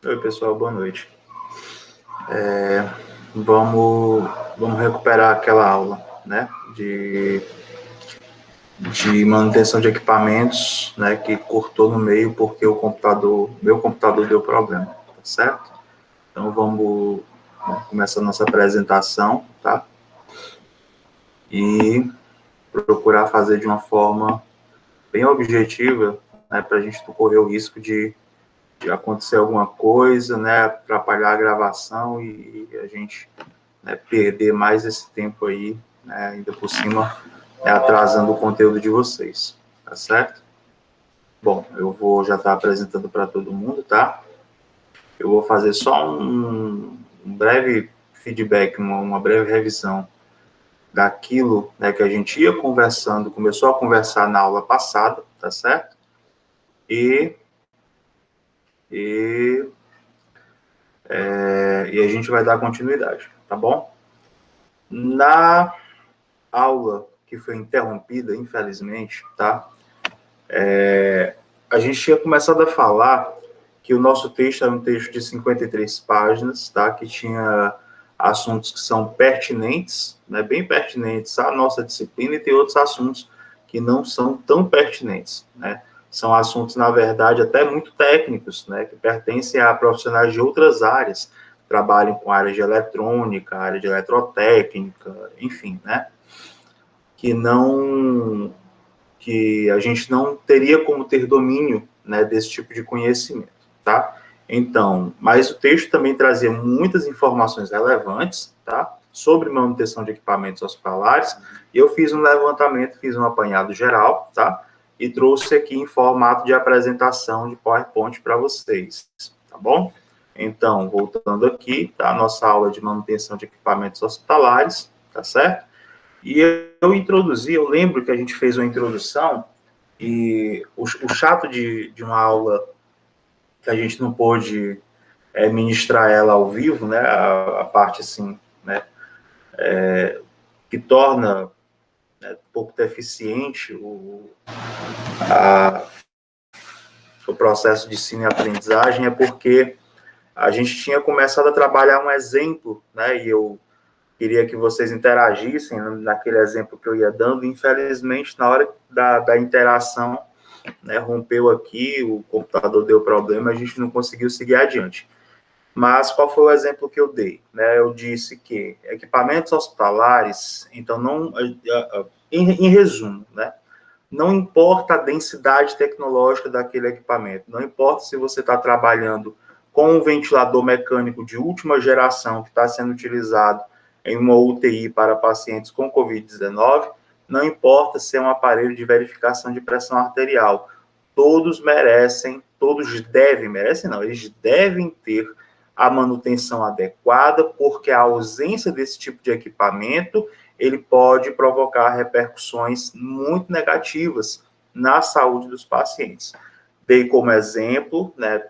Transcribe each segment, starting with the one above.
Oi, pessoal, boa noite. Vamos recuperar aquela aula, né, de manutenção de equipamentos, né, que cortou no meio porque meu computador deu problema, tá certo? Então, vamos começar a nossa apresentação, tá? E procurar fazer de uma forma bem objetiva, né, para a gente não correr o risco de acontecer alguma coisa, né, atrapalhar a gravação e a gente, né, perder mais esse tempo aí, né, ainda por cima, atrasando o conteúdo de vocês, tá certo? Bom, eu vou já estar apresentando para todo mundo, tá? Eu vou fazer só um breve feedback, uma breve revisão daquilo, né, que a gente ia conversando, começou a conversar na aula passada, tá certo? E a gente vai dar continuidade, tá bom? Na aula que foi interrompida, infelizmente, tá? A gente tinha começado a falar que o nosso texto era um texto de 53 páginas, tá? Que tinha assuntos que são pertinentes, né? Bem pertinentes à nossa disciplina, e tem outros assuntos que não são tão pertinentes, né? São assuntos, na verdade, até muito técnicos, né? Que pertencem a profissionais de outras áreas, trabalham com área de eletrônica, área de eletrotécnica, enfim, né? Que a gente não teria como ter domínio, né, desse tipo de conhecimento, tá? Então, mas o texto também trazia muitas informações relevantes, tá, sobre manutenção de equipamentos hospitalares, e eu fiz um levantamento, fiz um apanhado geral, tá, e trouxe aqui em formato de apresentação de PowerPoint para vocês, tá bom? Então, voltando aqui, tá, a nossa aula de manutenção de equipamentos hospitalares, tá certo? E eu lembro que a gente fez uma introdução, e o chato de uma aula que a gente não pôde ministrar ela ao vivo, né, a parte assim, né, que torna, né, um pouco deficiente o processo de ensino e aprendizagem, é porque a gente tinha começado a trabalhar um exemplo, né, e eu queria que vocês interagissem naquele exemplo que eu ia dando. Infelizmente, na hora da interação, né, rompeu aqui, o computador deu problema, a gente não conseguiu seguir adiante. Mas qual foi o exemplo que eu dei? Né, eu disse que equipamentos hospitalares, então, em resumo, né, não importa a densidade tecnológica daquele equipamento, não importa se você está trabalhando com um ventilador mecânico de última geração que está sendo utilizado em uma UTI para pacientes com Covid-19, não importa se é um aparelho de verificação de pressão arterial, todos eles devem ter a manutenção adequada, porque a ausência desse tipo de equipamento, ele pode provocar repercussões muito negativas na saúde dos pacientes. Dei como exemplo, né,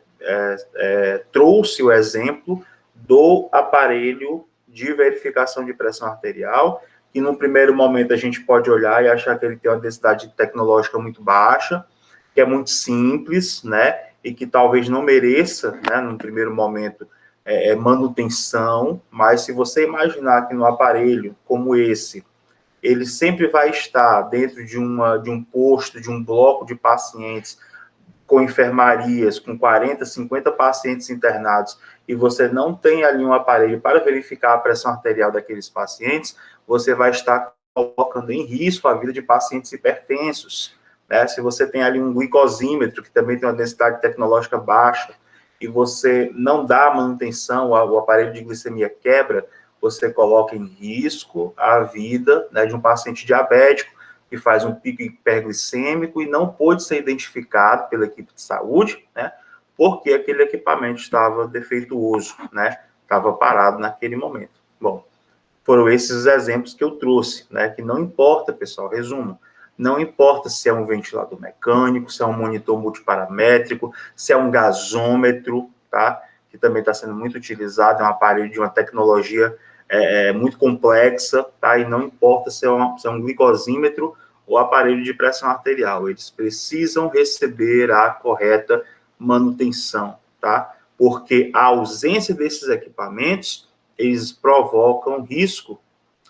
trouxe o exemplo do aparelho de verificação de pressão arterial, que no primeiro momento a gente pode olhar e achar que ele tem uma densidade tecnológica muito baixa, que é muito simples, né, e que talvez não mereça, né, no primeiro momento, manutenção, mas se você imaginar que no aparelho como esse, ele sempre vai estar dentro de um posto, de um bloco de pacientes, com enfermarias, com 40, 50 pacientes internados, e você não tem ali um aparelho para verificar a pressão arterial daqueles pacientes, você vai estar colocando em risco a vida de pacientes hipertensos, né? Se você tem ali um glicosímetro, que também tem uma densidade tecnológica baixa, e você não dá manutenção, o aparelho de glicemia quebra, você coloca em risco a vida, né, de um paciente diabético, que faz um pico hiperglicêmico e não pôde ser identificado pela equipe de saúde, né, porque aquele equipamento estava defeituoso, né, estava parado naquele momento. Bom, foram esses os exemplos que eu trouxe, né, que não importa, pessoal, resumo, não importa se é um ventilador mecânico, se é um monitor multiparamétrico, se é um gasômetro, tá, que também está sendo muito utilizado, é um aparelho de uma tecnologia muito complexa, tá, e não importa se é um glicosímetro ou aparelho de pressão arterial, eles precisam receber a correta manutenção, tá, porque a ausência desses equipamentos, eles provocam risco.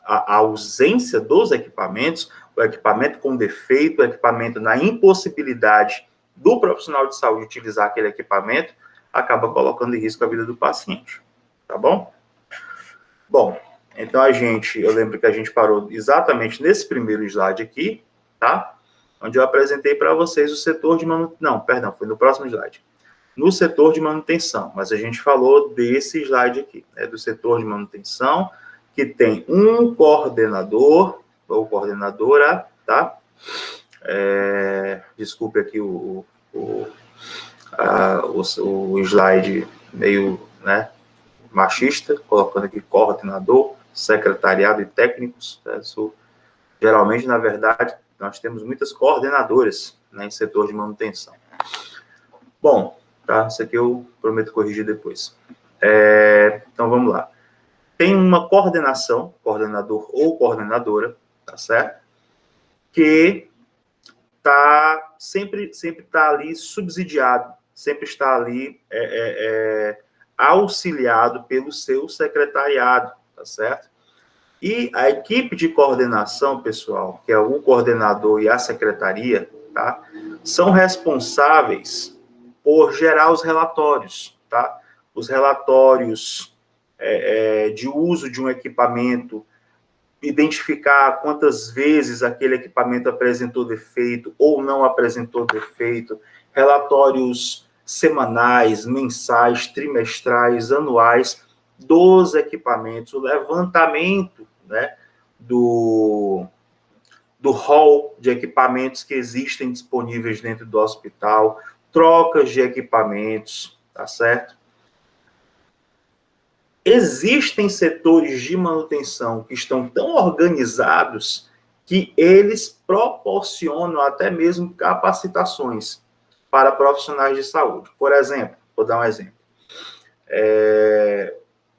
A ausência dos equipamentos, o equipamento com defeito, o equipamento na impossibilidade do profissional de saúde utilizar aquele equipamento, acaba colocando em risco a vida do paciente, tá bom? Bom, então eu lembro que a gente parou exatamente nesse primeiro slide aqui, tá? Onde eu apresentei para vocês o setor de manutenção, não, perdão, foi no próximo slide. No setor de manutenção, mas a gente falou desse slide aqui, né, do setor de manutenção, que tem um coordenador, ou coordenadora, tá? Desculpe aqui o slide meio, né, machista, colocando aqui coordenador, secretariado e técnicos. Tá? Geralmente, na verdade, nós temos muitas coordenadoras, né, em setor de manutenção. Bom, tá? Isso aqui eu prometo corrigir depois. Então, vamos lá. Tem uma coordenação, coordenador ou coordenadora, tá certo? Que sempre está ali subsidiado, sempre está ali auxiliado pelo seu secretariado, tá certo? E a equipe de coordenação, pessoal, que é o coordenador e a secretaria, tá? São responsáveis por gerar os relatórios, tá? Os relatórios de uso de um equipamento, identificar quantas vezes aquele equipamento apresentou defeito ou não apresentou defeito, relatórios semanais, mensais, trimestrais, anuais dos equipamentos, o levantamento, né, do hall de equipamentos que existem disponíveis dentro do hospital, trocas de equipamentos, tá certo? Existem setores de manutenção que estão tão organizados que eles proporcionam até mesmo capacitações para profissionais de saúde. Por exemplo, vou dar um exemplo.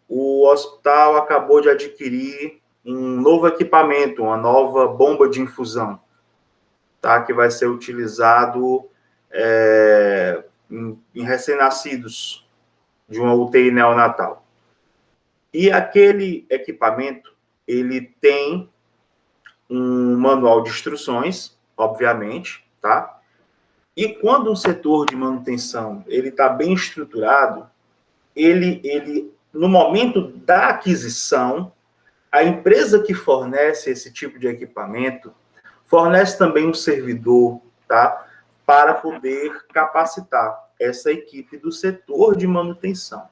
O hospital acabou de adquirir um novo equipamento, uma nova bomba de infusão, tá? Que vai ser utilizado em recém-nascidos de uma UTI neonatal. E aquele equipamento, ele tem um manual de instruções, obviamente, tá? E quando um setor de manutenção, ele está bem estruturado, ele, no momento da aquisição, a empresa que fornece esse tipo de equipamento, fornece também um servidor, tá? Para poder capacitar essa equipe do setor de manutenção.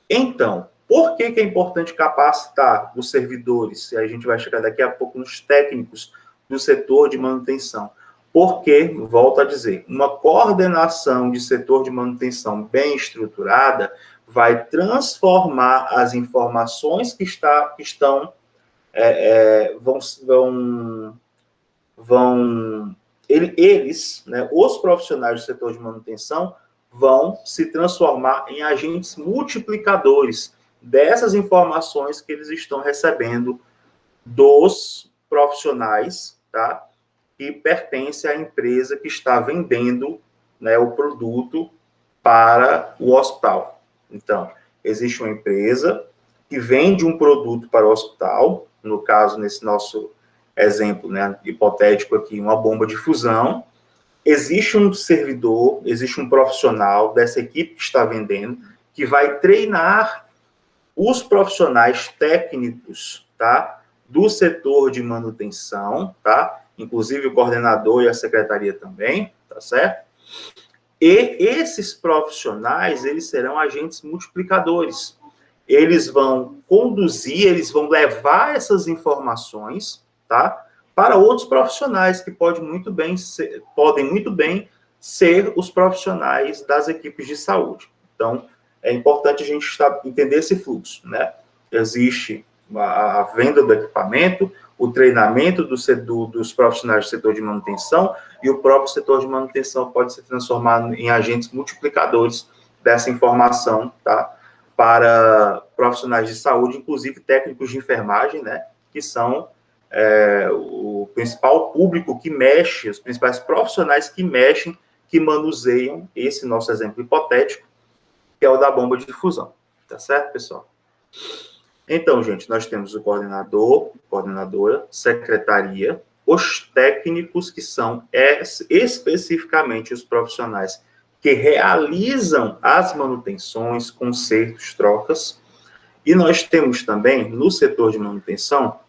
Então, por que é importante capacitar os servidores? E a gente vai chegar daqui a pouco nos técnicos do setor de manutenção. Porque, volto a dizer, uma coordenação de setor de manutenção bem estruturada vai transformar as informações que estão eles, né, os profissionais do setor de manutenção, vão se transformar em agentes multiplicadores dessas informações que eles estão recebendo dos profissionais, tá? Que pertence à empresa que está vendendo, né, o produto para o hospital. Então, existe uma empresa que vende um produto para o hospital, no caso, nesse nosso exemplo, né, hipotético aqui, uma bomba de fusão. Existe um servidor, existe um profissional dessa equipe que está vendendo, que vai treinar os profissionais técnicos, tá, do setor de manutenção, tá, inclusive o coordenador e a secretaria também, tá certo? E esses profissionais, eles serão agentes multiplicadores. Eles vão conduzir, eles vão levar essas informações, tá, para outros profissionais que podem muito bem ser os profissionais das equipes de saúde. Então, é importante a gente entender esse fluxo, né? Existe a venda do equipamento, o treinamento dos profissionais do setor de manutenção, e o próprio setor de manutenção pode se transformar em agentes multiplicadores dessa informação, tá? Para profissionais de saúde, inclusive técnicos de enfermagem, né? Que são o principal público que mexe, os principais profissionais que mexem, que manuseiam, esse nosso exemplo hipotético, que é o da bomba de difusão. Tá certo, pessoal? Então, gente, nós temos o coordenador, coordenadora, secretaria, os técnicos, que são especificamente os profissionais que realizam as manutenções, consertos, trocas. E nós temos também, no setor de manutenção,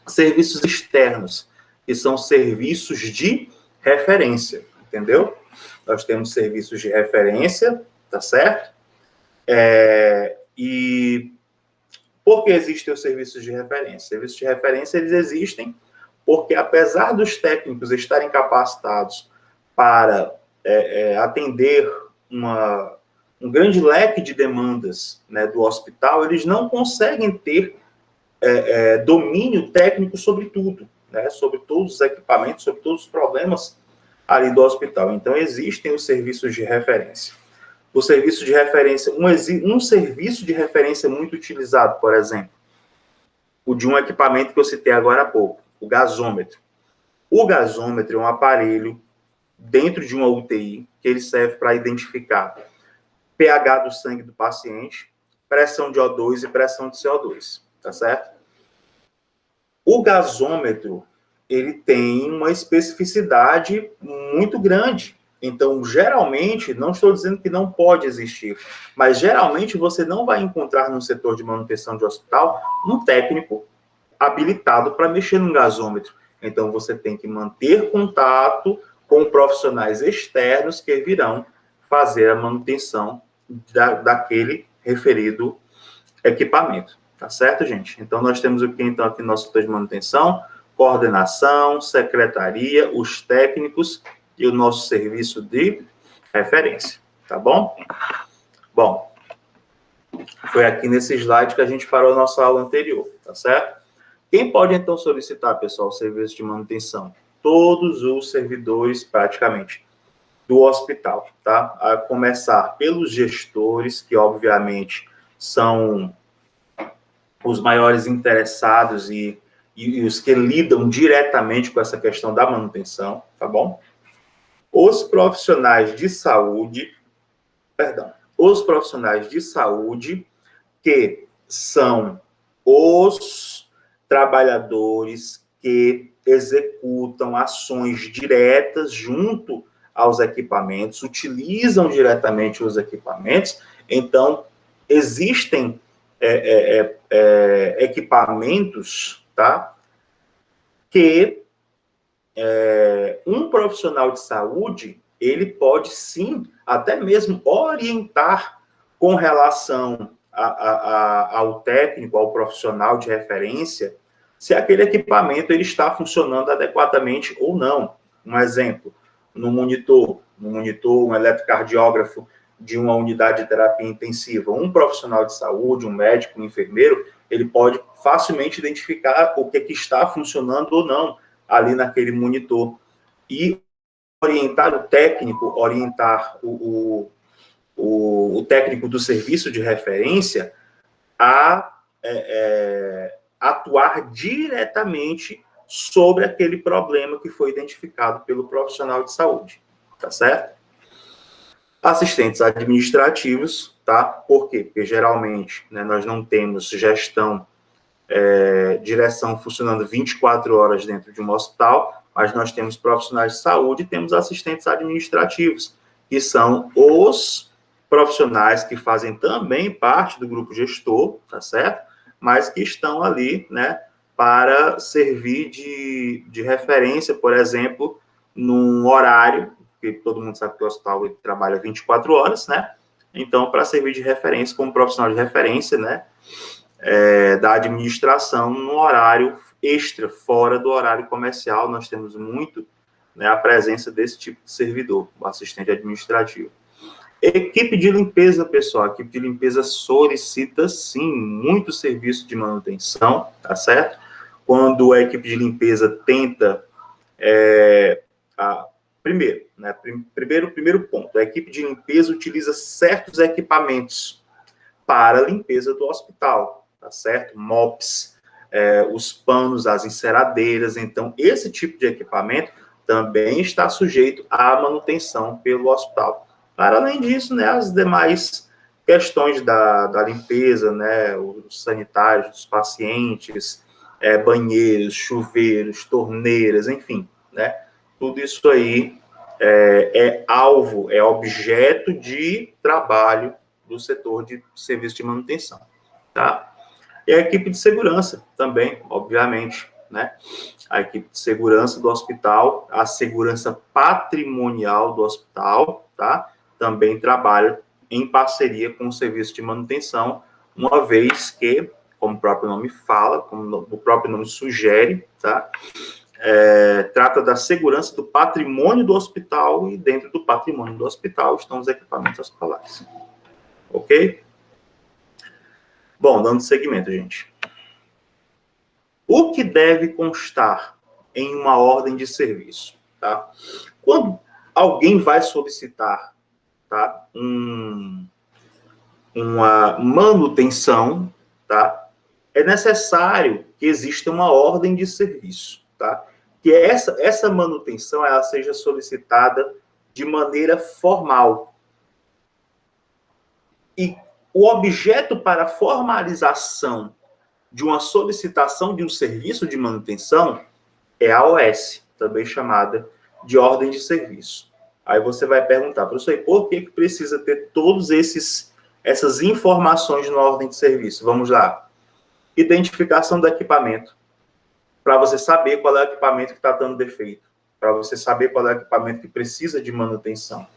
serviços externos, que são serviços de referência, entendeu? Nós temos serviços de referência, tá certo? E por que existem os serviços de referência? Serviços de referência, eles existem porque, apesar dos técnicos estarem capacitados para atender um grande leque de demandas, né, do hospital, eles não conseguem ter domínio técnico sobre tudo, né, sobre todos os equipamentos, sobre todos os problemas ali do hospital. Então, existem os serviços de referência. O serviço de referência, um serviço de referência muito utilizado, por exemplo, o de um equipamento que eu citei agora há pouco, o gasômetro. O gasômetro é um aparelho dentro de uma UTI que ele serve para identificar pH do sangue do paciente, pressão de O2 e pressão de CO2, tá certo? O gasômetro, ele tem uma especificidade muito grande. Então, geralmente, não estou dizendo que não pode existir, mas geralmente você não vai encontrar no setor de manutenção de hospital um técnico habilitado para mexer num gasômetro. Então, você tem que manter contato com profissionais externos que virão fazer a manutenção daquele referido equipamento. Tá certo, gente? Então, nós temos o que, então, aqui no nosso setor de manutenção: coordenação, secretaria, os técnicos e o nosso serviço de referência. Tá bom? Bom, foi aqui nesse slide que a gente parou a nossa aula anterior, tá certo? Quem pode, então, solicitar, pessoal, o serviço de manutenção? Todos os servidores, praticamente, do hospital, tá? A começar pelos gestores, que, obviamente, são os maiores interessados e os que lidam diretamente com essa questão da manutenção, tá bom? Os profissionais de saúde, que são os trabalhadores que executam ações diretas junto aos equipamentos, utilizam diretamente os equipamentos. Então, existem equipamentos, tá, que um profissional de saúde, ele pode sim, até mesmo orientar com relação ao técnico, ao profissional de referência, se aquele equipamento ele está funcionando adequadamente ou não. Um exemplo, no monitor, um eletrocardiógrafo de uma unidade de terapia intensiva, um profissional de saúde, um médico, um enfermeiro, ele pode facilmente identificar o que está funcionando ou não ali naquele monitor. E orientar o técnico, o técnico do serviço de referência a atuar diretamente sobre aquele problema que foi identificado pelo profissional de saúde, tá certo? Assistentes administrativos, tá? Por quê? Porque geralmente, né, nós não temos gestão, direção funcionando 24 horas dentro de um hospital, mas nós temos profissionais de saúde e temos assistentes administrativos, que são os profissionais que fazem também parte do grupo gestor, tá certo? Mas que estão ali, né, para servir de referência, por exemplo, num horário, porque todo mundo sabe que o hospital trabalha 24 horas, né? Então, para servir de referência, como profissional de referência, né, da administração, no horário extra, fora do horário comercial, nós temos muito, né, a presença desse tipo de servidor, o assistente administrativo. Equipe de limpeza, pessoal. A equipe de limpeza solicita, sim, muito serviço de manutenção, tá certo? Quando a equipe de limpeza tenta... Primeiro, né, primeiro ponto, a equipe de limpeza utiliza certos equipamentos para a limpeza do hospital, tá certo? MOPs, os panos, as enceradeiras. Então, esse tipo de equipamento também está sujeito à manutenção pelo hospital. Para além disso, né, as demais questões da limpeza, né, os sanitários dos pacientes, banheiros, chuveiros, torneiras, enfim, né, tudo isso aí é alvo, é objeto de trabalho do setor de serviço de manutenção, tá? E a equipe de segurança também, obviamente, né? A equipe de segurança do hospital, a segurança patrimonial do hospital, tá? Também trabalha em parceria com o serviço de manutenção, uma vez que, como o próprio nome fala, como o próprio nome sugere, tá? Trata da segurança do patrimônio do hospital, e dentro do patrimônio do hospital estão os equipamentos hospitalares. Ok? Bom, dando seguimento, gente. O que deve constar em uma ordem de serviço? Tá? Quando alguém vai solicitar, tá, uma manutenção, tá, é necessário que exista uma ordem de serviço, tá? Que essa manutenção ela seja solicitada de maneira formal. E o objeto para formalização de uma solicitação de um serviço de manutenção é a OS, também chamada de ordem de serviço. Aí você vai perguntar, professor, por que precisa ter todos essas informações na ordem de serviço? Vamos lá. Identificação do equipamento, para você saber qual é o equipamento que está dando defeito, para você saber qual é o equipamento que precisa de manutenção.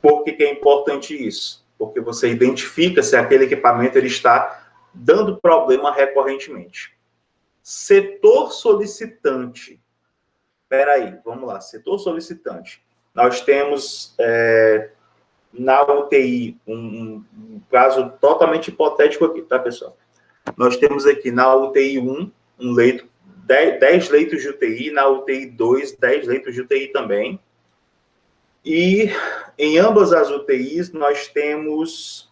Por que é importante isso? Porque você identifica se aquele equipamento ele está dando problema recorrentemente. Setor solicitante. Espera aí, vamos lá. Setor solicitante. Nós temos na UTI um caso totalmente hipotético aqui, tá, pessoal? Nós temos aqui na UTI 1, um leito, 10 leitos de UTI, na UTI 2, 10 leitos de UTI também. E em ambas as UTIs nós temos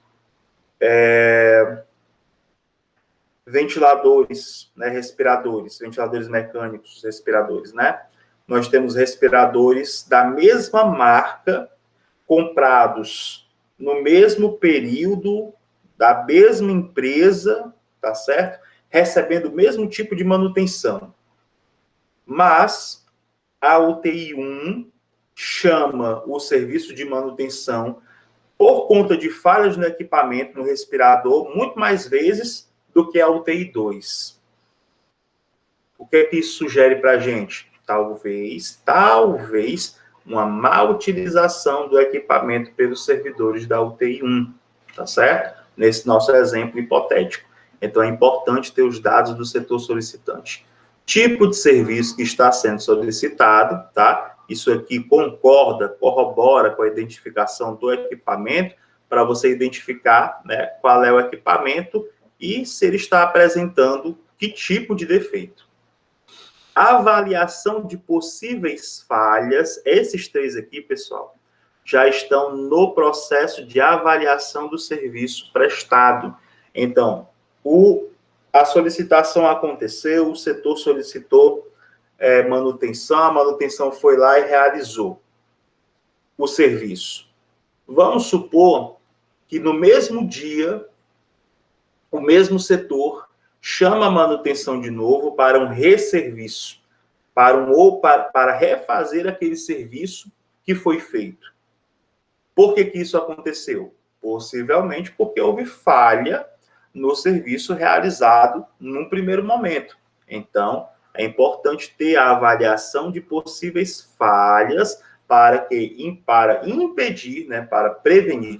ventiladores, né, respiradores, ventiladores mecânicos, respiradores, né? Nós temos respiradores da mesma marca, comprados no mesmo período, da mesma empresa, tá certo? Recebendo o mesmo tipo de manutenção. Mas a UTI 1 chama o serviço de manutenção por conta de falhas no equipamento, no respirador, muito mais vezes do que a UTI 2. O que é que isso sugere para a gente? Talvez, uma má utilização do equipamento pelos servidores da UTI 1, tá certo? Nesse nosso exemplo hipotético. Então, é importante ter os dados do setor solicitante. Tipo de serviço que está sendo solicitado, tá? Isso aqui corrobora com a identificação do equipamento, para você identificar, né, qual é o equipamento e se ele está apresentando que tipo de defeito. Avaliação de possíveis falhas, esses 3 aqui, pessoal, já estão no processo de avaliação do serviço prestado. Então, a solicitação aconteceu, o setor solicitou manutenção, a manutenção foi lá e realizou o serviço. Vamos supor que no mesmo dia, o mesmo setor chama a manutenção de novo para um resserviço, para refazer aquele serviço que foi feito. Por que isso aconteceu? Possivelmente porque houve falha no serviço realizado num primeiro momento. Então, é importante ter a avaliação de possíveis falhas para impedir, né, para prevenir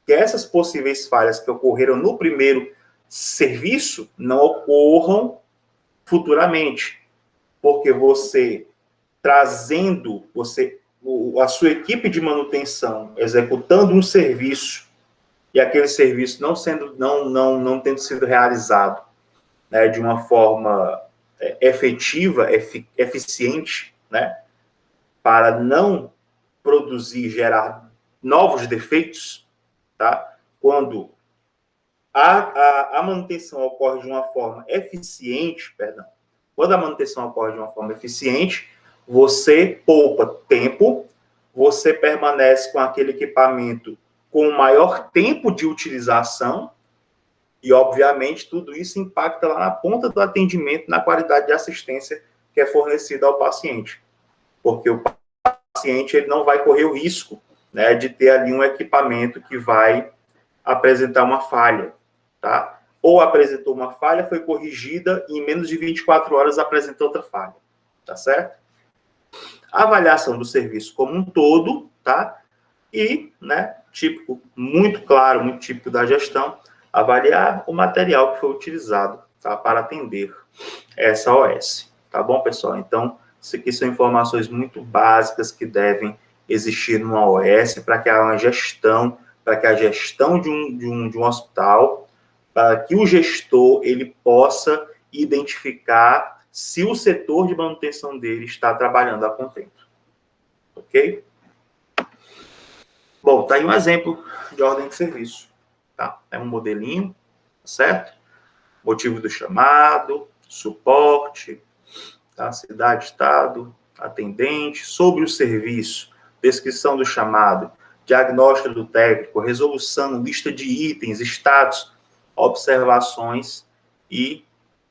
que essas possíveis falhas que ocorreram no primeiro serviço não ocorram futuramente. Porque você trazendo, a sua equipe de manutenção executando um serviço e aquele serviço não tendo sido realizado, né, de uma forma efetiva, eficiente, né, para não gerar novos defeitos, tá? Quando a manutenção ocorre de uma forma eficiente, quando a manutenção ocorre de uma forma eficiente, você poupa tempo, você permanece com aquele equipamento com maior tempo de utilização e, obviamente, tudo isso impacta lá na ponta do atendimento, na qualidade de assistência que é fornecida ao paciente. Porque o paciente ele não vai correr o risco, né, de ter ali um equipamento que vai apresentar uma falha, tá? Ou apresentou uma falha, foi corrigida e em menos de 24 horas apresentou outra falha, tá certo? A avaliação do serviço como um todo, tá? E, né, típico, muito claro, muito típico da gestão, avaliar o material que foi utilizado, tá, para atender essa OS. Tá bom, pessoal? Então, isso aqui são informações muito básicas que devem existir numa OS para que haja uma gestão, para que a gestão de um hospital, para que o gestor ele possa identificar se o setor de manutenção dele está trabalhando a contento. Ok? Bom, tá aí um exemplo de ordem de serviço. Tá? É um modelinho, certo? Motivo do chamado, suporte, tá? Cidade, estado, atendente, sobre o serviço, descrição do chamado, diagnóstico do técnico, resolução, lista de itens, status, observações e,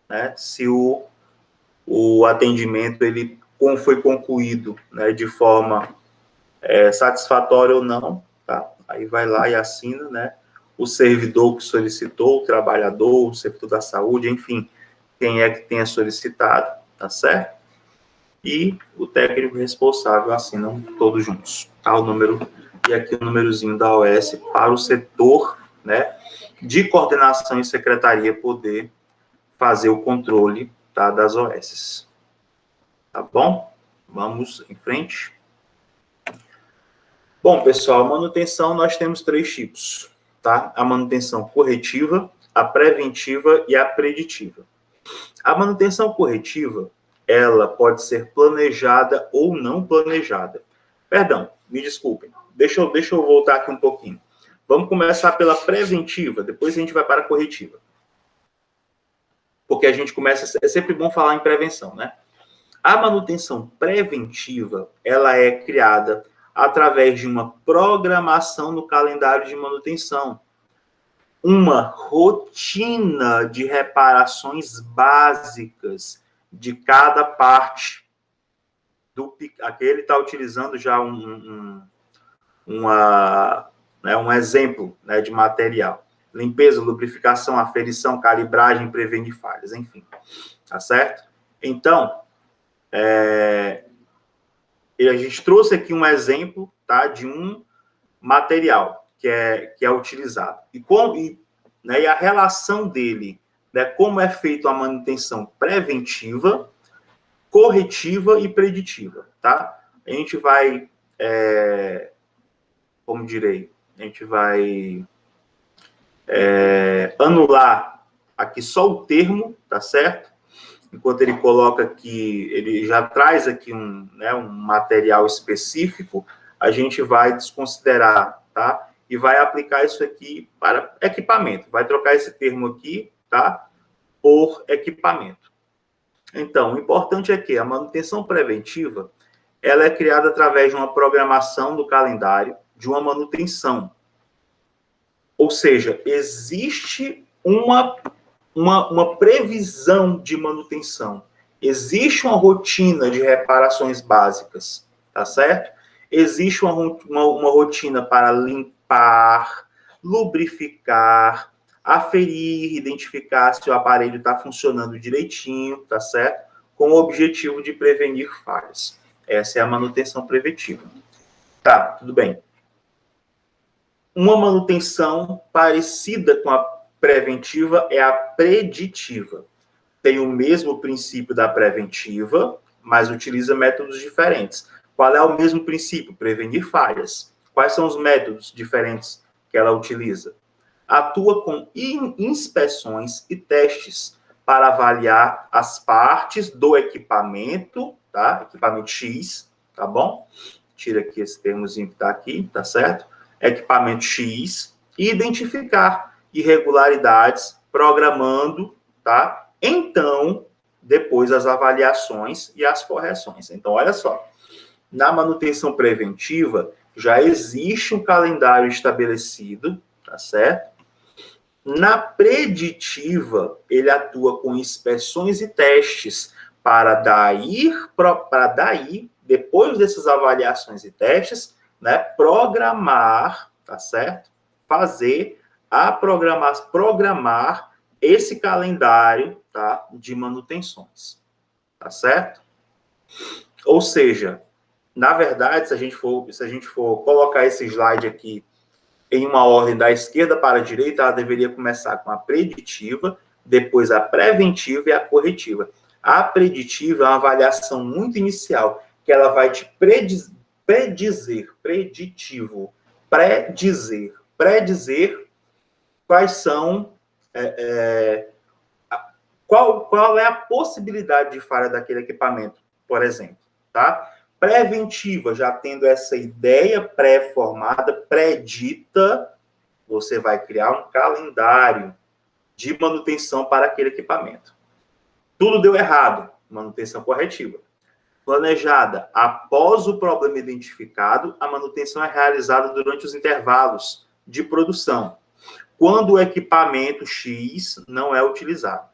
né, se o atendimento ele foi concluído, né, de forma satisfatória ou não, tá? Aí vai lá e assina, né? O servidor que solicitou, o trabalhador, o servidor da saúde, enfim, quem é que tenha solicitado, tá certo? E o técnico responsável assinam todos juntos, tá? O número, e aqui o númerozinho da OS para o setor, né, de coordenação e secretaria poder fazer o controle, tá, das OS. Tá bom? Vamos em frente. Bom, pessoal, manutenção nós temos 3 tipos, tá? A manutenção corretiva, a preventiva e a preditiva. A manutenção corretiva, ela pode ser planejada ou não planejada. Perdão, me desculpem. Deixa eu voltar aqui um pouquinho. Vamos começar pela preventiva, depois a gente vai para a corretiva. Porque a gente começa, é sempre bom falar em prevenção, né? A manutenção preventiva, ela é criada através de uma programação no calendário de manutenção, uma rotina de reparações básicas de cada parte. Aqui ele está utilizando já um exemplo, né, de material. Limpeza, lubrificação, aferição, calibragem, prevenir falhas, enfim. Tá certo? Então, a gente trouxe aqui um exemplo, tá, de um material que é utilizado. E a relação dele, né, como é feita a manutenção preventiva, corretiva e preditiva, tá? A gente vai, como direi, a gente vai anular aqui só o termo, tá certo? Enquanto ele coloca aqui, ele já traz aqui um material específico, a gente vai desconsiderar, tá? E vai aplicar isso aqui para equipamento. Vai trocar esse termo aqui, tá? Por equipamento. Então, o importante é que a manutenção preventiva, ela é criada através de uma programação do calendário de uma manutenção. Ou seja, existe uma previsão de manutenção. Existe uma rotina de reparações básicas, tá certo? Existe uma rotina para limpar, lubrificar, aferir, identificar se o aparelho está funcionando direitinho, tá certo? Com o objetivo de prevenir falhas. Essa é a manutenção preventiva. Tá, tudo bem. Uma manutenção parecida com a preventiva é a preditiva. Tem o mesmo princípio da preventiva, mas utiliza métodos diferentes. Qual é o mesmo princípio? Prevenir falhas. Quais são os métodos diferentes que ela utiliza? Atua com inspeções e testes para avaliar as partes do equipamento, tá? Equipamento X, tá bom? Tira aqui esse termozinho que está aqui, tá certo? Equipamento X, e identificar irregularidades, programando, tá? Então, depois as avaliações e as correções. Então, olha só. Na manutenção preventiva, já existe um calendário estabelecido, tá certo? Na preditiva, ele atua com inspeções e testes para daí, depois dessas avaliações e testes, né, programar, tá certo? Programar esse calendário, tá, de manutenções, tá certo? Ou seja, na verdade, se a gente for colocar esse slide aqui em uma ordem da esquerda para a direita, ela deveria começar com a preditiva, depois a preventiva e a corretiva. A preditiva é uma avaliação muito inicial, que ela vai te predizer quais são, qual é a possibilidade de falha daquele equipamento, por exemplo, tá? Preventiva, já tendo essa ideia pré-formada, predita, você vai criar um calendário de manutenção para aquele equipamento. Tudo deu errado, manutenção corretiva. Planejada, após o problema identificado, a manutenção é realizada durante os intervalos de produção, quando o equipamento X não é utilizado.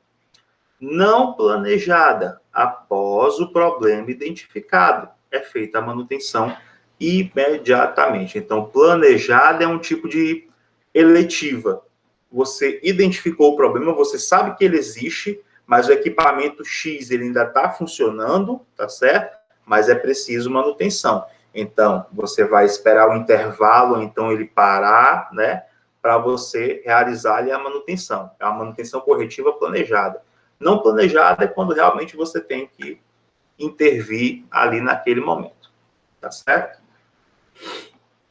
Não planejada, após o problema identificado, é feita a manutenção imediatamente. Então, planejada é um tipo de eletiva. Você identificou o problema, você sabe que ele existe, mas o equipamento X ele ainda está funcionando, tá certo? Mas é preciso manutenção. Então, você vai esperar o intervalo, então ele parar, né? Para você realizar ali a manutenção. É uma manutenção corretiva planejada. Não planejada é quando realmente você tem que intervir ali naquele momento. Tá certo?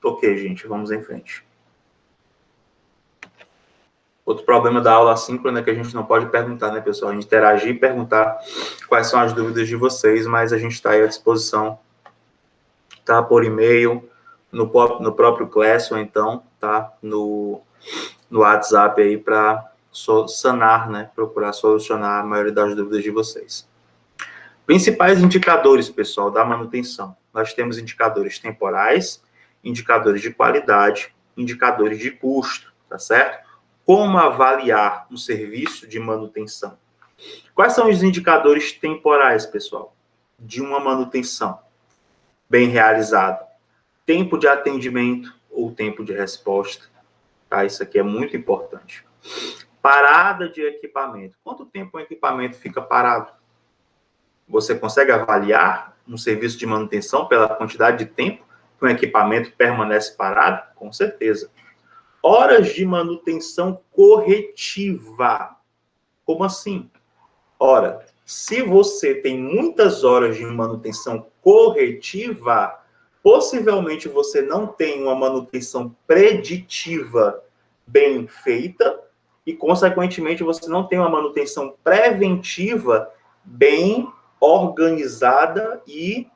Ok, gente, vamos em frente. Outro problema da aula assíncrona é que a gente não pode perguntar, né, pessoal? A gente interagir e perguntar quais são as dúvidas de vocês, mas a gente está aí à disposição, tá? Por e-mail, no próprio Class, ou então, tá? No WhatsApp aí para sanar, né? Procurar solucionar a maioria das dúvidas de vocês. Principais indicadores, pessoal, da manutenção. Nós temos indicadores temporais, indicadores de qualidade, indicadores de custo, tá certo? Como avaliar um serviço de manutenção? Quais são os indicadores temporais, pessoal, de uma manutenção bem realizada? Tempo de atendimento ou tempo de resposta, tá? Isso aqui é muito importante. Parada de equipamento. Quanto tempo o equipamento fica parado? Você consegue avaliar um serviço de manutenção pela quantidade de tempo que um equipamento permanece parado? Com certeza. Horas de manutenção corretiva. Como assim? Ora, se você tem muitas horas de manutenção corretiva, possivelmente você não tem uma manutenção preditiva bem feita e, consequentemente, você não tem uma manutenção preventiva bem organizada e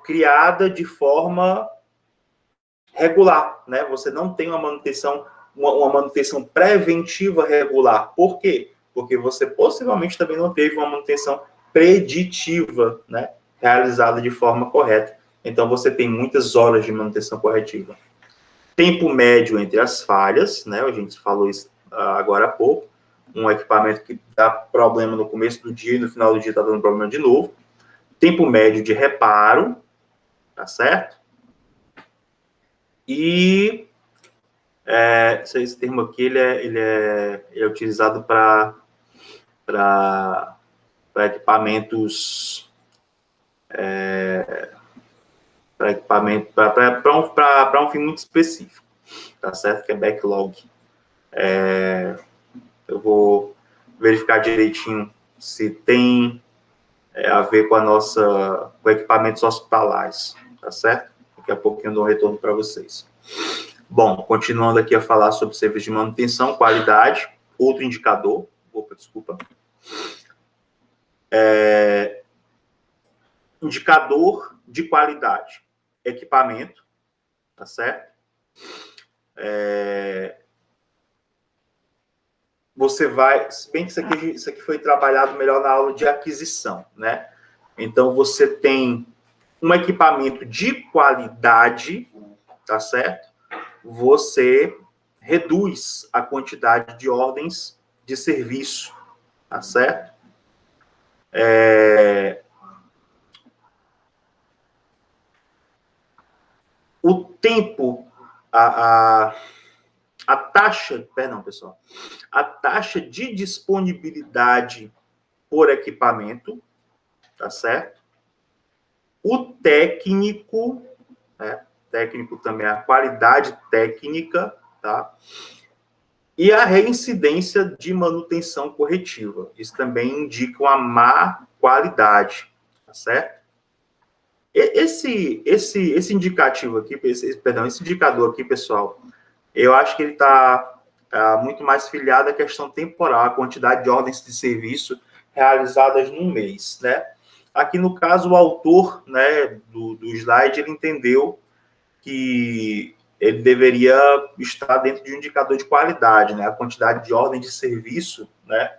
criada de forma regular, né? Você não tem uma manutenção preventiva regular. Por quê? Porque você possivelmente também não teve uma manutenção preditiva, né? Realizada de forma correta. Então, você tem muitas horas de manutenção corretiva. Tempo médio entre as falhas, né? A gente falou isso agora há pouco. Um equipamento que dá problema no começo do dia e no final do dia está dando problema de novo. Tempo médio de reparo, tá certo? E esse termo aqui ele é utilizado para equipamentos para um fim muito específico, tá certo? Que é backlog. Eu vou verificar direitinho se tem a ver com equipamentos hospitalares, tá certo? Daqui a pouquinho eu dou um retorno para vocês. Bom, continuando aqui a falar sobre serviço de manutenção, qualidade, outro indicador, desculpa. Indicador de qualidade, equipamento, tá certo? Você vai, se bem que isso aqui foi trabalhado melhor na aula de aquisição, né? Então, você tem um equipamento de qualidade, tá certo? Você reduz a quantidade de ordens de serviço, tá certo? O tempo, a taxa, perdão, pessoal, a taxa de disponibilidade por equipamento, tá certo? O técnico, né? Técnico também, a qualidade técnica, tá? E a reincidência de manutenção corretiva. Isso também indica uma má qualidade, tá certo? Esse indicativo aqui, esse indicador aqui, pessoal, eu acho que ele está muito mais filiado à questão temporal, a quantidade de ordens de serviço realizadas no mês, né? Aqui, no caso, o autor, né, do slide, ele entendeu que ele deveria estar dentro de um indicador de qualidade, né? A quantidade de ordens de serviço, né,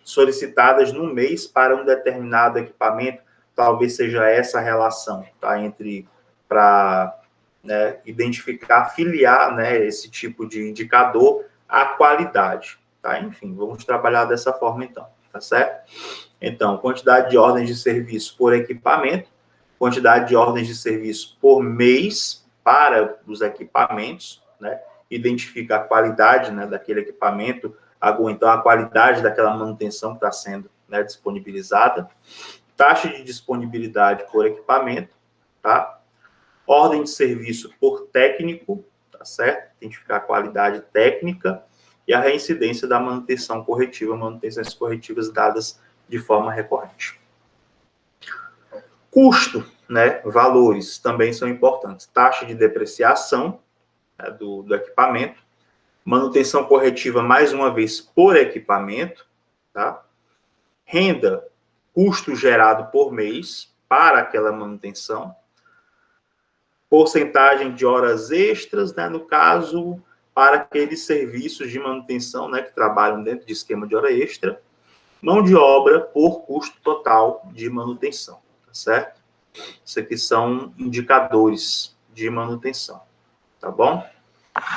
solicitadas no mês para um determinado equipamento, talvez seja essa a relação, tá? Entre, para, né, identificar, afiliar, né, esse tipo de indicador à qualidade, tá? Enfim, vamos trabalhar dessa forma, então, tá certo? Então, quantidade de ordens de serviço por equipamento, quantidade de ordens de serviço por mês para os equipamentos, né? Identifica a qualidade, né, daquele equipamento, então a qualidade daquela manutenção que está sendo, né, disponibilizada, taxa de disponibilidade por equipamento, tá? Ordem de serviço por técnico, tá certo? Identificar a qualidade técnica e a reincidência da manutenção corretiva, manutenções corretivas dadas de forma recorrente. Custo, né, valores também são importantes. Taxa de depreciação, né, do equipamento, manutenção corretiva, mais uma vez, por equipamento, tá? Renda, custo gerado por mês para aquela manutenção, porcentagem de horas extras, né, no caso, para aqueles serviços de manutenção, né, que trabalham dentro de esquema de hora extra, mão de obra por custo total de manutenção, tá certo? Isso aqui são indicadores de manutenção, tá bom?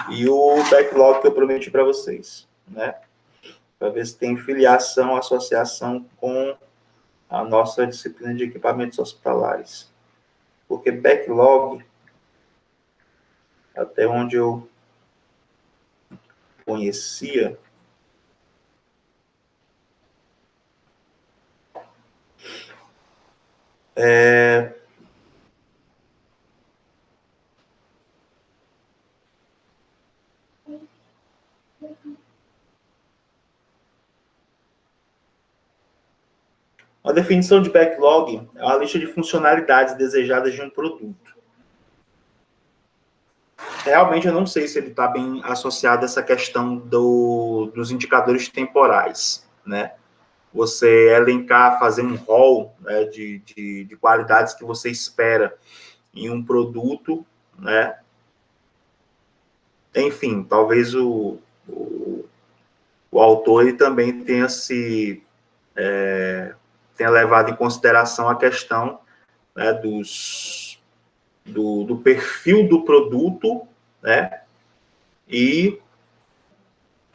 E o backlog que eu prometi para vocês, né? Para ver se tem filiação, associação com a nossa disciplina de equipamentos hospitalares. Porque backlog, até onde eu conhecia, a definição de backlog é uma lista de funcionalidades desejadas de um produto. Realmente eu não sei se ele está bem associado a essa questão dos indicadores temporais, né? Você elencar, fazer um rol, né, de qualidades que você espera em um produto, né? Enfim, talvez o autor ele também tenha tenha levado em consideração a questão, né, do perfil do produto, né, e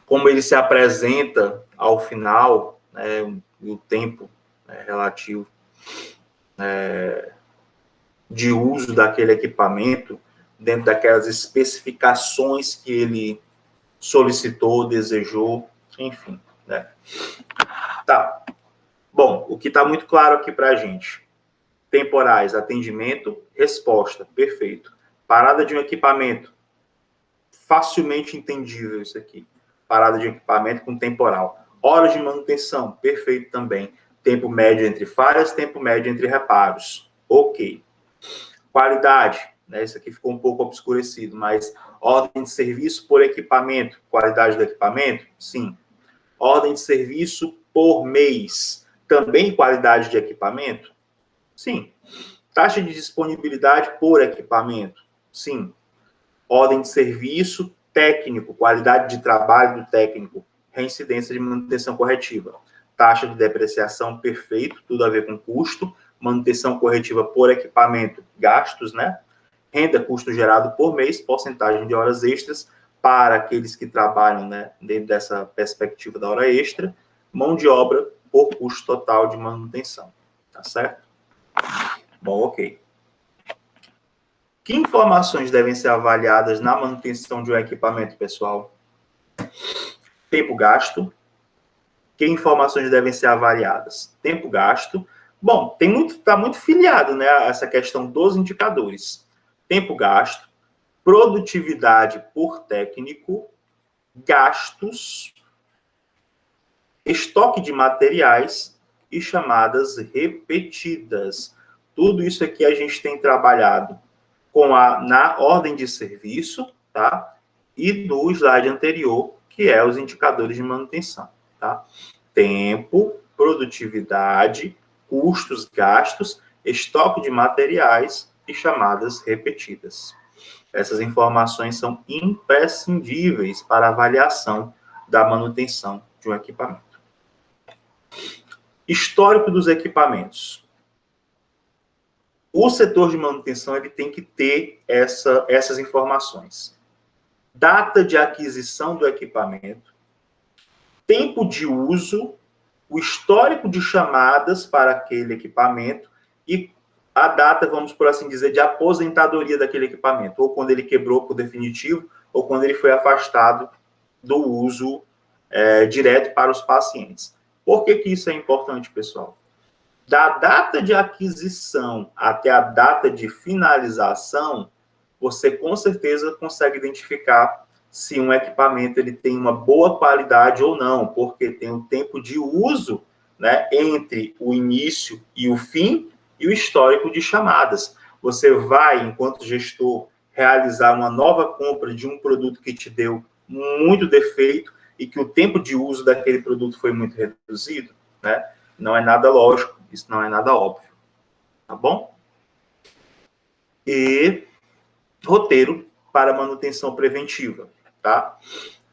como ele se apresenta ao final, né, o tempo, né, relativo de uso daquele equipamento, dentro daquelas especificações que ele solicitou, desejou, enfim, né. Tá. Bom, o que está muito claro aqui para a gente. Temporais, atendimento, resposta, perfeito. Parada de um equipamento, facilmente entendível isso aqui. Parada de um equipamento com temporal. Horas de manutenção, perfeito também. Tempo médio entre falhas, tempo médio entre reparos. Ok. Qualidade, né? Isso aqui ficou um pouco obscurecido, mas ordem de serviço por equipamento. Qualidade do equipamento? Sim. Ordem de serviço por mês. Também qualidade de equipamento? Sim. Taxa de disponibilidade por equipamento? Sim. Ordem de serviço técnico, qualidade de trabalho do técnico, reincidência de manutenção corretiva. Taxa de depreciação, perfeito, tudo a ver com custo. manutenção corretiva por equipamento, gastos, né? Renda, custo gerado por mês, porcentagem de horas extras para aqueles que trabalham, né, dentro dessa perspectiva da hora extra, mão de obra por custo total de manutenção, tá certo? Bom, ok. Que informações devem ser avaliadas na manutenção de um equipamento, pessoal? Tempo gasto. Que informações devem ser avaliadas? Tempo gasto. Bom, está muito filiado, né, a essa questão dos indicadores. Tempo gasto, produtividade por técnico, gastos, estoque de materiais e chamadas repetidas. Tudo isso aqui a gente tem trabalhado na ordem de serviço, tá? E no slide anterior, que é os indicadores de manutenção, tá? Tempo, produtividade, custos, gastos, estoque de materiais e chamadas repetidas. Essas informações são imprescindíveis para a avaliação da manutenção de um equipamento. Histórico dos equipamentos. O setor de manutenção ele tem que ter essas informações. Data de aquisição do equipamento, tempo de uso, o histórico de chamadas para aquele equipamento e a data, vamos por assim dizer, de aposentadoria daquele equipamento, ou quando ele quebrou por definitivo, ou quando ele foi afastado do uso direto para os pacientes. Por que isso é importante, pessoal? Da data de aquisição até a data de finalização, você com certeza consegue identificar se um equipamento ele tem uma boa qualidade ou não, porque tem o tempo de uso, né, entre o início e o fim, e o histórico de chamadas. Você vai, enquanto gestor, realizar uma nova compra de um produto que te deu muito defeito e que o tempo de uso daquele produto foi muito reduzido, né? Não é nada lógico, isso não é nada óbvio, tá bom? E roteiro para manutenção preventiva, tá?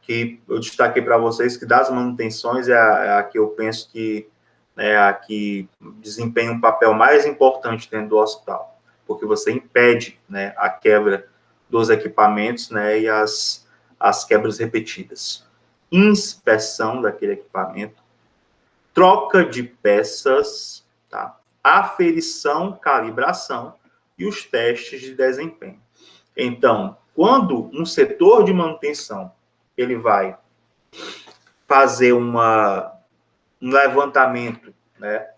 Que eu destaquei para vocês que das manutenções é a que eu penso que é a que desempenha um papel mais importante dentro do hospital, porque você impede, né, a quebra dos equipamentos, né, e as quebras repetidas. Inspeção daquele equipamento, troca de peças, tá? Aferição, calibração e os testes de desempenho. Então, quando um setor de manutenção ele vai fazer um levantamento, né,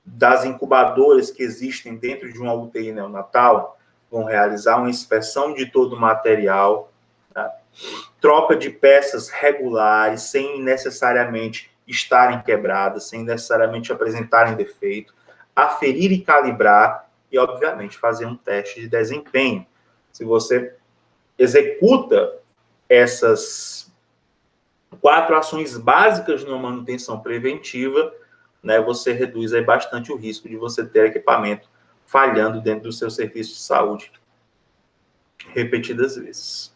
das incubadoras que existem dentro de uma UTI neonatal, vão realizar uma inspeção de todo o material, tá? Troca de peças regulares, sem necessariamente estarem quebradas, sem necessariamente apresentarem defeito, aferir e calibrar e, obviamente, fazer um teste de desempenho. Se você executa essas 4 ações básicas numa manutenção preventiva, né, você reduz aí bastante o risco de você ter equipamento falhando dentro do seu serviço de saúde repetidas vezes.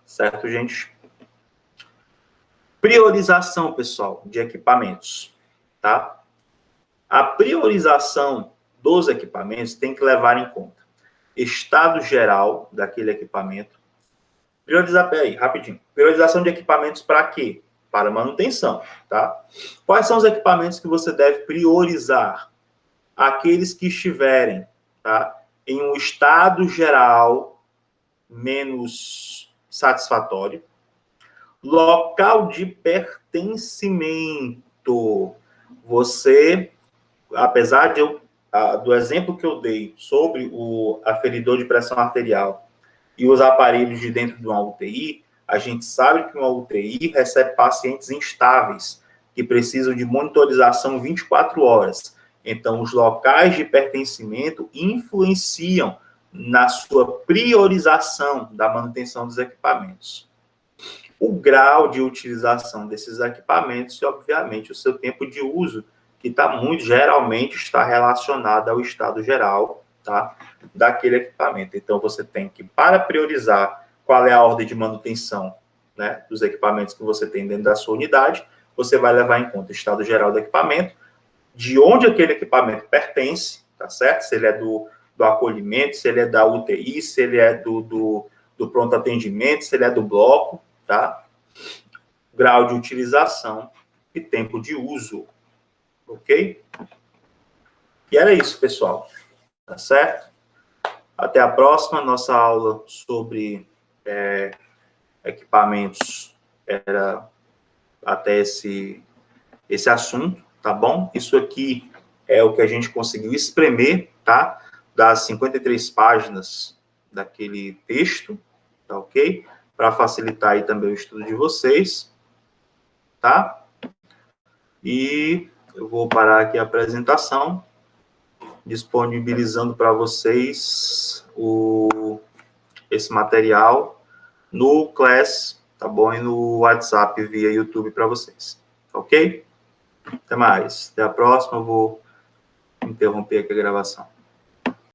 Certo, gente? Priorização, pessoal, de equipamentos, tá? A priorização dos equipamentos tem que levar em conta estado geral daquele equipamento. Priorização de equipamentos para quê? Para manutenção, tá? Quais são os equipamentos que você deve priorizar? Aqueles que estiverem, tá, em um estado geral menos satisfatório. Local de pertencimento. Você, apesar do exemplo que eu dei sobre o aferidor de pressão arterial e os aparelhos de dentro de uma UTI, a gente sabe que uma UTI recebe pacientes instáveis, que precisam de monitorização 24 horas. Então, os locais de pertencimento influenciam na sua priorização da manutenção dos equipamentos. O grau de utilização desses equipamentos e, obviamente, o seu tempo de uso, que geralmente está relacionado ao estado geral, tá, daquele equipamento. Então, você tem que, para priorizar qual é a ordem de manutenção, né, dos equipamentos que você tem dentro da sua unidade, você vai levar em conta o estado geral do equipamento, de onde aquele equipamento pertence, tá certo? Se ele é do acolhimento, se ele é da UTI, se ele é do pronto atendimento, se ele é do bloco, tá? Grau de utilização e tempo de uso, ok? E era isso, pessoal, tá certo? Até a próxima, nossa aula sobre equipamentos era até esse assunto, tá bom? Isso aqui é o que a gente conseguiu espremer, tá? Das 53 páginas daquele texto, tá ok? Para facilitar aí também o estudo de vocês, tá? E eu vou parar aqui a apresentação, disponibilizando para vocês esse material no Class, tá bom? E no WhatsApp via YouTube para vocês, ok? Até mais. Até a próxima. Eu vou interromper aqui a gravação.